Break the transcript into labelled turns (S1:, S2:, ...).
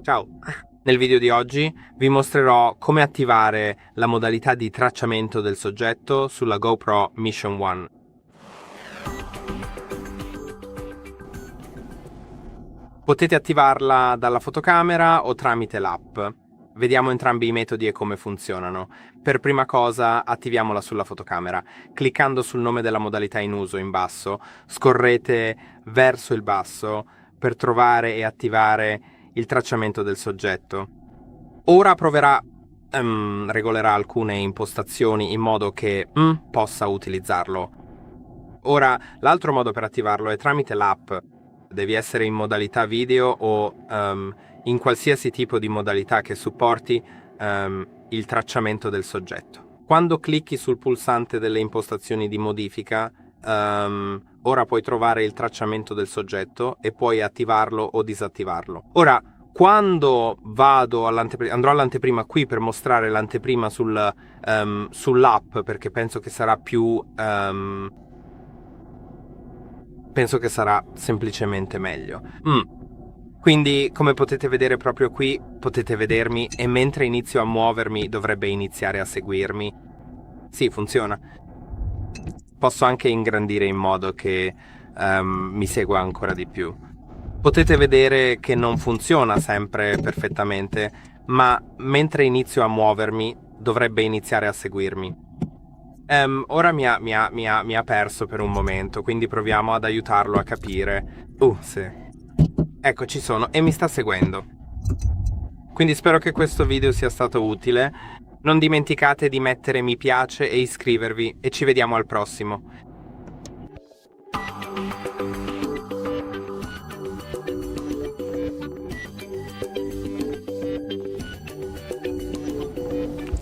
S1: Ciao! Nel video di oggi vi mostrerò come attivare la modalità di tracciamento del soggetto sulla GoPro Mission 1. Potete attivarla dalla fotocamera o tramite l'app. Vediamo entrambi i metodi e come funzionano. Per prima cosa attiviamola sulla fotocamera. Cliccando sul nome della modalità in uso in basso, scorrete verso il basso per trovare e attivare il tracciamento del soggetto. Ora regolerà alcune impostazioni in modo che possa utilizzarlo. Ora, l'altro modo per attivarlo è tramite l'app. Devi essere in modalità video o in qualsiasi tipo di modalità che supporti il tracciamento del soggetto. Quando clicchi sul pulsante delle impostazioni di modifica, ora puoi trovare il tracciamento del soggetto e puoi attivarlo o disattivarlo. Ora, quando andrò all'anteprima qui per mostrare l'anteprima sull'app, perché penso che sarà semplicemente meglio. Quindi, come potete vedere proprio qui, potete vedermi e mentre inizio a muovermi dovrebbe iniziare a seguirmi. Sì, funziona. Posso anche ingrandire in modo che mi segua ancora di più. Potete vedere che non funziona sempre perfettamente, ma mentre inizio a muovermi dovrebbe iniziare a seguirmi. Ora mi ha perso per un momento, quindi proviamo ad aiutarlo a capire. Sì. Ecco, ci sono e mi sta seguendo. Quindi spero che questo video sia stato utile. Non dimenticate di mettere mi piace e iscrivervi e ci vediamo al prossimo.